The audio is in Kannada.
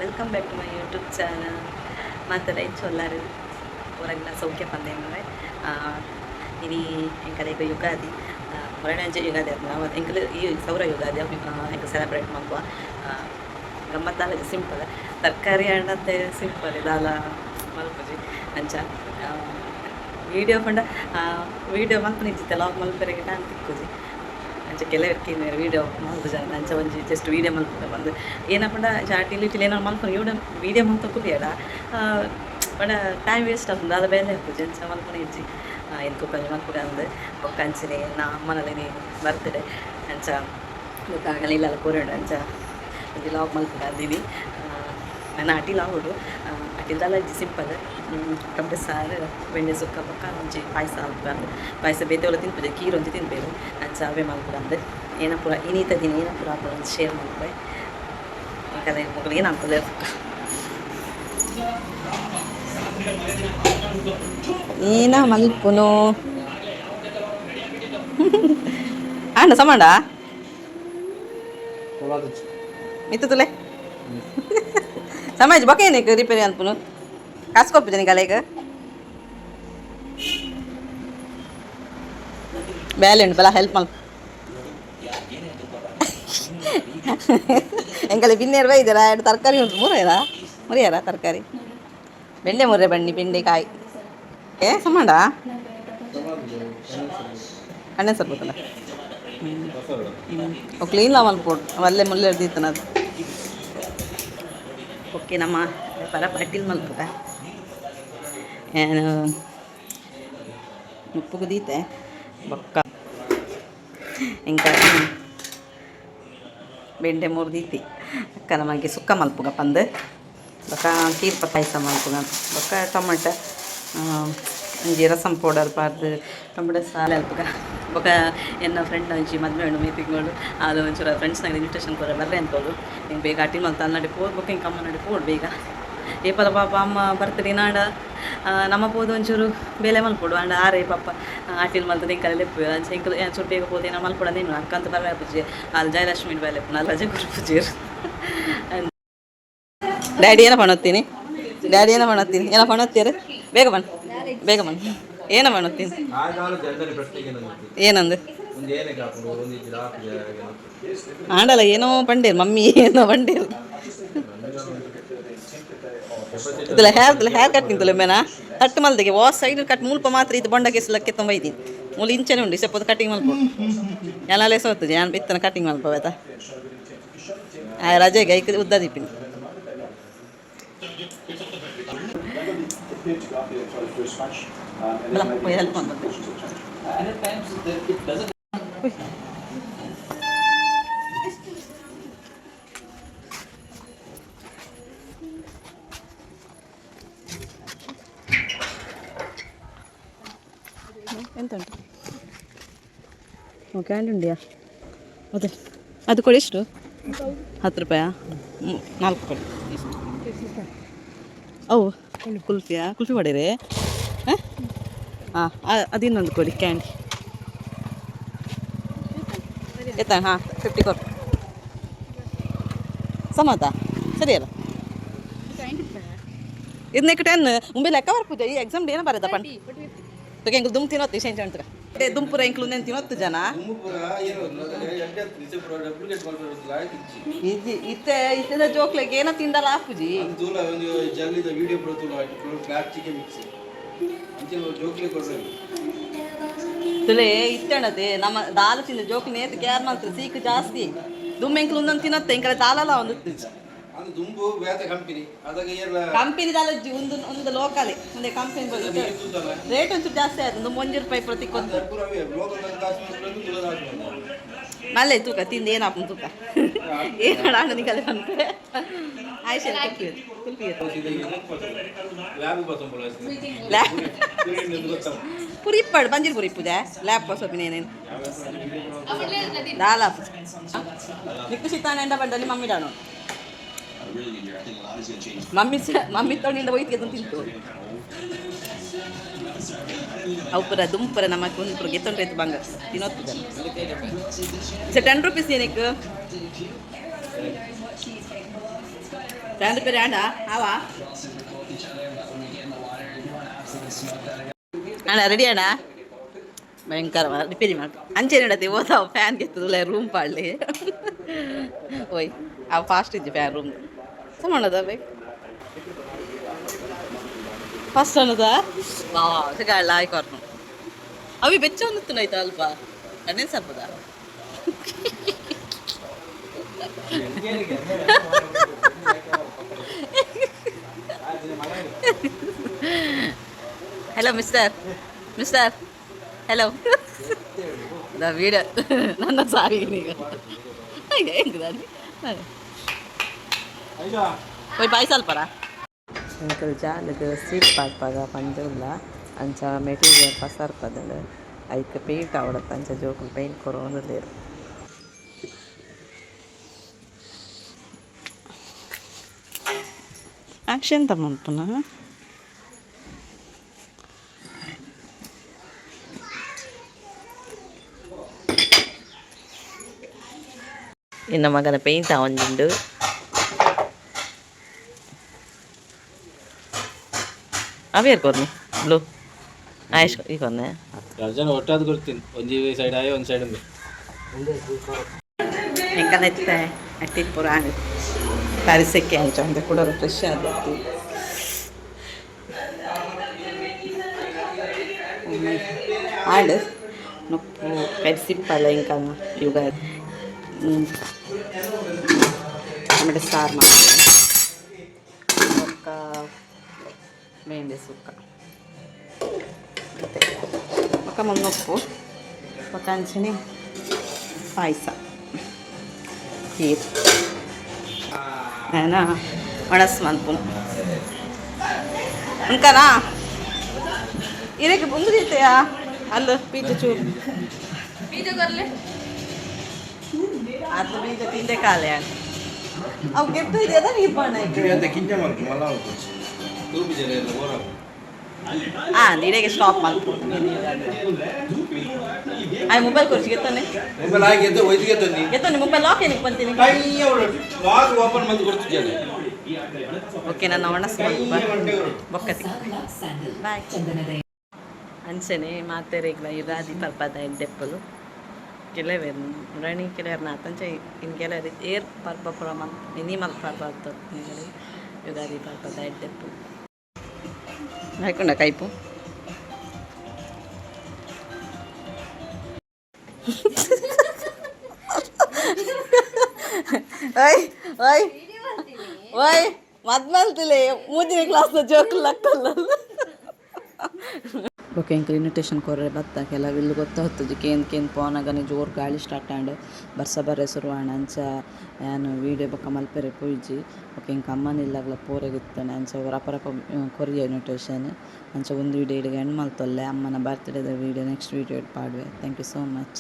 Welcome back to my YouTube channel. మాతలై చొల్లారు ಊರಾಗಿನ ಸೌಖ್ಯ ಪಂದೆ ಅಂದರೆ ఇది ఇంకా రేపు యుగాది ಹೊರಡಂಜೆ ಯುಗಾದಿ ಅದು ನಾವು ಎಂಕಲು ಈ ಸೌರ ಯುಗಾದಿ ಎಂಕ ಸೆಲೆಬ್ರೇಟ್ ಮಾಡುವ ಗಮ್ಮತ್ತಾಲ ಸಿಂಪಲ್ ತರಕಾರಿ ಹಣ್ಣಂತೆ ಸಿಂಪಲ್ ಇದಾಲ ಮಲ್ಪುಜಿ ಅಂಚ ವೀಡಿಯೋ ಪಂಡ ವೀಡಿಯೋ ಮಲ್ಪ ನಿಂಚಿತ್ತೆ ಲಾಗ್ ಮಲ್ಪರಿಗೆ ಟೈಮ್ ತಿಕ್ಕುಜಿ ಅಂಚ ಕೆಲವಕ್ಕೆ ವೀಡಿಯೋ ಮಲ್ಪುಜ ಅಂಚ ಒಂಜಿ ಜಸ್ಟ್ ವೀಡಿಯೋ ಮಲ್ಪುಜ ಬಂದು ಏನಪ್ಪಂಡ ಚಾಟಿಲಿ ಇಟ್ಟಿಲಿ ಏನೋ ಮಲ್ಪ ವೀಡಿಯೋ ಮಲ್ತ ಕುಲಿಯಡ ಬಟ್ ಟೈಮ್ ವೇಸ್ಟ್ ಆಗ್ತದೆ ಅದು ಬೇಲೆ ಹಾಕುಜಿ ಅಂಚ ಮಲ್ಪನ ಇಜ್ಜಿ ಎಂಕು ಕೊಂಚ ಮಲ್ಪುಗ ಅಂದು ಒಕ್ಕ ಅಂಚಿನಿ ನಾ ಅಮ್ಮನಲ್ಲಿ ಬರ್ತ್ಡೇ ಅಂಚ ಗೊತ್ತಾಗಲ್ಲ ಇಲ್ಲ ಕೂರೋಡು ಅಂಚ ಒಂದು ಲಾಗ್ ಮಲ್ಪುಗ ಅಂದಿನಿ ನಾನು ಅಟಿಲ್ ಆಗೋಡು ಅಟಿಲ್ದಲ್ಲ ಇಜ್ಜಿ ಸಿಂಪಲ್ ಟೊಮಟೆ ಸಾರು ಬೆಣ್ಣೆ ಸುಕ್ಕ ಪಕ್ಕ ಒಂಚಿ ಪಾಯಸ ಅಲ್ಪ ಪಾಯಸ ಬೇತೆವಲ್ಲ ತಿನ್ಪುಜೆ ಕೀರು ಒಂಚಿ ತಿನ್ಬೇಕು ಅಂಚ ಅವೇ ಮಲ್ಪುಗ ಅಂದು ಏನಪ್ಪುರ ಇನ್ನೀತ ದಿನ ಏನಪ್ಪುರ ಹಾಕೋದು ಒಂದು ಶೇರ್ ಮಾಡ್ಬೇ ಯಾಕಂದರೆ ಮಕ್ಕಳು ಏನು ಹಾಕೋದು ಏನ ಮಲ್ಪುನು ಆಂಡ ಸಮಾಂಡ ಮಿತ್ತುಲೆ ಸಮಾಜ್ ಬಕೇನಿಕ್ ರಿಪೇರಿ ಅನ್ಪುನು ಕಾಸ್ಕೊಪ್ಪಿದ್ದೀನಿ ಗಲೆಗ ಬೇಲೆ ಉಂಟು ಬಲ ಹೆಲ್ಪ್ ಮಲ್ಪ ಎಂಕಲೆ ಬಿನ್ನೇರು ಬೈದಿರ ಎರಡು ತರಕಾರಿ ಉಂಟು ಮುರಿಯಾರ ತರಕಾರಿ ಬೆಂಡೆ ಮುರ್ರೆ ಬನ್ನಿ ಬೆಂಡೆಕಾಯಿ ಏ ಸಮಾಂಡ ಅಣ್ಣೆ ಸರ್ಬೋದಲ್ಲ ಕ್ಲೀನ್ ಮಲ್ಪೋಡು ಅಲ್ಲೇ ಮುಲ್ಲೆ ಹಿಡ್ದಿತ್ತನದು ಓಕೆ ನಮ್ಮ ಪರ ಪಟ್ಟಿಲ್ ಮಲ್ಪುಗ ಏನು ಉಪ್ಪು ಕುದೀತೆ ಬೊಕ್ಕ ಇಂಕ ಬೆಂಡೆ ಮುರ್ದೀತಿ ಅಕ್ಕ ನಮಗೆ ಸುಕ್ಕ ಮಲ್ಪುಗ ಪಂದು ಬೊಕ್ಕ ಕೀರ್ಪ ಪಾಯಸ ಮಲ್ಪುಗ ಬೊಕ್ಕ ಟೊಮೆಟೊ ಒಂಜಿ ರಸಂ ಪೌಡರ್ ಪಾರ್ದು ಟೊಮೆಟೊ ಸಾಲೆ ಅಲ್ಪಗ ಬೊಕ್ಕ ಎನ್ನ ಫ್ರೆಂಡ್ ಒಂಚಿ ಮದುವೆ ಉಂಡು ಮೀಟಿಂಗ್ಗಳು ಅದು ಒಂಚೂರು ಫ್ರೆಂಡ್ಸ್ನಾಗ ಇನ್ವಿಟೇಷನ್ ಕೊರ ಬರ್ರೆ ಅನ್ಕೋದು ಹಿಂಗೆ ಬೇಗ ಅಟಿ ಮಲ್ತ ಅಲ್ಲಿ ಪೋದು ಬೊಕ್ಕ ಹಿಂಗೆ ಅಮ್ಮ ನಡಿ ಪೋಡು ಬೇಗ ಏಪದ ಪಾಪ ಅಮ್ಮ ಬರ್ತದೆ ನಾಡ ನಮ್ಮ ಪೋದು ಒಂಚೂರು ಬೇಲೆ ಮಲ್ಪೊಡು ಅಂಡ ಆರೇ ಪಾಪ ಅಟಿಲ್ ಮಲ್ತದೆ ಹಿಂಗೆ ಕಲೆ ಲೆಪ್ಪು ಅಂಚೆ ಹಿಂಗೆ ಒಂಚೂರು ಬೇಗ ಪೋದೆ ನಾ ಮಲ್ಪೊಡ ನೀನು ಅಕ್ಕಂತ ಬರ್ರೆ ಪೂಜೆ ಅಲ್ಲಿ ಜಯಲಕ್ಷ್ಮಿ ಬೇಲೆ ನಾನು ರಜೆ ಕೊಟ್ಟು ಪೂಜೆರು ಡ್ಯಾಡಿ ಏನೋ ಪಣೋತ್ತೀನಿ ಡ್ಯಾಡಿ ಏನೋ ಪಣೋತ್ತೀನಿ ಏನೋ ಪಣೋತ್ತೀರ ಬೇಗ ಬಣ್ಣ ಏನೋ ಪಣೋತ್ತೀನಿ ಏನಂದು ಆಂಡಲ್ಲ ಏನೋ ಪಂಡೇರು ಮಮ್ಮಿ ಏನೋ ಪಂಡೇರು ಇದಲ್ಲ ಹೇರ್ ಕಟ್ ನಿಂತಲ್ಲ ಮೇನಾ ಕಟ್ ಮಲ್ದಿಗೆ ವಾಸ್ ಸೈಡ್ ಕಟ್ ಮುಲ್ಪ ಮಾತ್ರ ಇದು ಬೊಂಡ ಕೆಸಲಕ್ಕೆ ತೊಂಬೈತೀನಿ ಮೂಲ ಇಂಚನೆ ಉಂಡು ಸ್ವಲ್ಪ ಕಟಿಂಗ್ ಮಲ್ಪ ಎಲ್ಲ ಸೋತದೆ ನಾನು ಬಿತ್ತನ ಕಟಿಂಗ್ ಮಲ್ಪವಾಯ್ತಾ ರಜೆಗೆ ಐಕ ಉದ್ದ ದಿಪ್ಪಿನಿ ಹೆಲ್ಪ್ ಎಂತ ಉಂಟು ಕ್ಯಾಂಡ್ ಉಂಡಿಯಾ ಅದೇ ಅದು ಕೊಡಿ ಎಷ್ಟು 10 ರೂಪಾಯಾ 4 ಕೊಡಿ ಅವು ಕುಲ್ಫಿಯಾ ಕುಲ್ಫಿ ಹೊಡೀರಿ ಹಾಂ ಅದು ಇನ್ನೊಂದು ಕೊಡಿ ಕ್ಯಾಂಡಿ ಎತ್ತ ಹಾಂ 50 ಕೊಡು ಸಮತ ಸರಿಯಲ್ಲ ಇದನ್ನಕ್ಕೆ 10 ಮುಂಬೈ ಲೆಕ್ಕ ಬರ್ಪೂಜ ಈ ಎಕ್ಸಾಮ್ ಏನೋ ಬರೋದಪ್ಪ ಎಂಕಲು ದುಮ್ ತಿನ್ನೋತ್ತು ಸೆಂಚ್ ಅಂತಾರೆ ದುಂಪುರ ಎಂಕ್ಲು నేను ತಿನ್ನೋತ್ತು ಜನ ಇತ್ತೆ ಇತ್ತದ ಜೋಕ್ಲೆಗೆ ಏನೋ ತಿಂದಲ್ಲ ಆಪುಜಿ ತುಲೆ ಇತ್ತಣದೆ ನಮ್ಮ ದಾಲ ತಿಂದ ಜೋಕ್ಲೆ ನೇತು ಕ್ಯಾರ್ ಮಾಡ್ತಾರೆ ಸೀಕು ಜಾಸ್ತಿ ದುಮ್ ಎಂಕ್ಲು ಒಂದೊಂದು ತಿನ್ನತ್ತೆ ಎಂಕಲೆ ದಾಲಲ್ಲ ಒಂದು ಕಂಪನಿ ಒಂದು ಲೋಕಲ್ ಒಂದೇ ಕಂಪನಿ ರೇಟ್ ಒಂಚೂರು ಜಾಸ್ತಿ ಆಯ್ತು ಒಂದು 1 ರೂಪಾಯಿ ಪ್ರತಿ ಕೊಂದು ಮಲ್ಲೆ ತೂಕ ತಿಂದು ಏನಪ್ಪ ತೂಕ ಏನು ಹಣ ನಿಕಲೆ ಬಂದ್ರೆ ಆಯ್ತು ಪುರಿಪ್ಪಡು ಬಂಜಿರ್ ಪುರಿಪ್ಪುದೆ ಲ್ಯಾಪ್ ಸೊಪ್ಪಿನ ಏನೇನು ದಾಲ ನಿಕ್ಕು ಸಿತ್ತಾನೆ ಎಂಡ ಬಂದಲ್ಲಿ ಮಮ್ಮಿ ಡಾನು ಮಮ್ಮಿ ತೊಗೊಂಡಿಂದ ಒಯ್ತಿಗೆ ಅದನ್ನು ತಿಂತು ಅವು ಪುರ ದುಂಪುರ ನಮಗೆ ಒಂದು ಪುರ ಗೆತ್ತೊಂಡ್ರೈತು ಬಂಗ ತಿನ್ನೋತ್ತು ಜನ 10 ರೂಪೀಸ್ ಏನಕ್ಕೆ ಫ್ಯಾನ್ ರಿಪೇರಿ ಆಂಡ ಅವ ಅಣ್ಣ ರೆಡಿ ಅಣ್ಣ ಭಯಂಕರ ರಿಪೇರಿ ಮಾಡ್ತು ಅಂಚೆ ನಡತಿ ಓದಾವ ಫ್ಯಾನ್ ಗೆತ್ತದಿಲ್ಲ ರೂಮ್ ಪಾಡ್ಲಿ ಓಯ್ ಅವು ಫಾಸ್ಟ್ ಇದ್ದು ಫ್ಯಾನ್ ರೂಮ್ ಸಮಾನದ ಬೇಕು ಫಸ್ಟ್ ಅನ್ನದ ಸಿಗಾಳ ಆಯ್ಕೊರ್ನು ಅವಿ ಬೆಚ್ಚ ಅನ್ನುತ್ತಾಯ್ತು ಅಲ್ಪ ಅನ್ನೇನು ಸ್ವಲ್ಪದ ಹಲೋ ಮಿಸ್ಟರ್ ಹಲೋ ದ ವೀಡಿಯೋ ನನ್ನ ಸಾರಿ ಈಗ ಹೆಂಗದಾನಿ ಹೋಯ್ ಬಾಯ್ ಸ್ವಲ್ಪರ ಅಂಕಲ್ ಜಾಲದ ಸೀಟ್ ಪಾಡ್ಪಾಗ ಪಂಜುಲ್ಲ ಅಂಚ ಮೆಟೀರಿಯಲ್ ಪಸರ್ಪದಳು ಐಕ್ ಪೇಂಟ್ आवडत ಅಂಚ ಜೋಕುಲು ಪೇಂಟ್ ಕೊರೋನಲೇರು ಆಕ್ಷನ್ ತಮ್ಮಪ್ಪನ ಇನ್ನು ಮಗನ ಪೇಂಟ್ ಒಂದುಂಡು ಅವೇ ಕೊರ್ನಿ ಬ್ಲೂ ಆಯಶ್ ಈ ಕೊರ್ನೆ ಜನ ಒಟ್ಟಾದ ಕೊಡ್ತೀನಿ ಒಂದು ಸೈಡ್ ಆಯೋ ಒಂದು ಸೈಡ್ ಎಂಕನೈತೆ ಅಟ್ಟಿ ಪುರಾಣ ಪರಿಸಕ್ಕೆ ಅಂಚ ಅಂತ ಕೂಡ ಫ್ರೆಶ್ ಆದತ್ತು ಆಡು ನೊಪ್ಪು ಕರಿಸಿಪ್ಪಲ್ಲ ಇಂಕ ಯುಗ ಟೊಮೆಟೊ ಸಾರು ಮಾಡ್ತೀನಿ ಒಕ್ಕ ಮೆಂಡೆ ಸುಕ್ಕ ಮತ್ತೆ ಒಕ್ಕ ಮುನ್ನೊಪ್ಪು ಒಕ್ಕ ಅಂಚನೆ ಪಾಯಸ ಖೀರ್ ಏನ ಒಣಸ್ ಮಲ್ಪು ಅನ್ಕನಾ ಇದಕ್ಕೆ ಬಂದಿರ್ತೆಯಾ ಅಲ್ಲ ಬೀಜ ಚೂರು ಬೀಜ ಬರ್ಲೆ ಅದು ಬೀಜ ತಿಂದೆ ಕಾಲೆ ಅವು ಗೆಟ್ಟು ಇದೆಯದ ನೀ ಬಣ್ಣ ನೀಡೆಗೆ ಸ್ಟಾಪ್ ಮಾಡ್ಕೊ ಆಯ್ ಮೊಬೈಲ್ ಕೊರ್ಸಿ ಗೆತ್ತಾನೆ ಗೆತ್ತಾನೆ ಮೊಬೈಲ್ ಲಾಕ್ ಏನಕ್ಕೆ ಬಂತೀನಿ ಓಕೆ ನನ್ನ ಒಣಸ್ ಬೊಕ್ಕತಿ ಬಾಯ್ ಅಂಚನೆ ಮಾತೆರೆಗ್ಲ ಇರಾದಿ ಪರ್ಪದ ಎಡ್ಡೆಪ್ಪಲು ಕೆಲವೇರು ರಣಿ ಕೆಲವ್ರನ್ನ ಆತಂಚ ಇನ್ನು ಕೆಲವರು ಏರ್ ಪರ್ಪ ಪುರಮ ಮಿನಿಮಲ್ ಪರ್ಪ ಯುಗಾದಿ ಪರ್ಪದ ಎಡ್ಡೆಪ್ಪು ಹಾಕೊಂಡ ಕೈಪು ಓಯ್ ಓಯ್ ಓಯ್ ಮದ್ಮಲ್ತಿಲೆ ಮೂಜಿನ ಕ್ಲಾಸ್ನ ಜೋಕು ಲಕ್ಕಲ್ಲ ಓಕೆ ಇಂಕ ಇನ್ವಿಟೇಷನ್ ಕೊರ್ರೆ ಬತ್ತ ಕೆಲವಿಲ್ಲಿ ಗೊತ್ತಾಗ್ತದೆ ಕೇನ್ ಪೋನಾಗನೆ ಜೋರು ಗಾಳಿ ಸ್ಟಾರ್ಟ್ ಆಂಡ್ ಬರ್ಸ ಬರ್ರೆ ಸುರುವಾಣ ಅಂಚ ನಾನು ವೀಡಿಯೋ ಬೊಕ್ಕ ಮಲ್ಪೆರೆ ಪೋಯ್ಜಿ ಓಕೆ ಇಂಕ ಅಮ್ಮನಿಲ್ಲಾಗ್ಲ ಪೋರೆಗಿತ್ತಾನೆ ಅಂಚ ರಪರಪ ಕೊರಿಯ ಇನ್ವಿಟೇಷನ್ ಅಂಚ ಒಂದು ವೀಡಿಯೋ ಇಲ್ಲಿಗೆ ಎಂಡ್ ಮಲ್ತೊಲ್ಲೆ ಅಮ್ಮನ ಬರ್ತ್ಡೇದ ವೀಡಿಯೋ ನೆಕ್ಸ್ಟ್ ವೀಡಿಯೋ ಪಾಡುವೆ ಥ್ಯಾಂಕ್ ಯು ಸೋ ಮಚ್.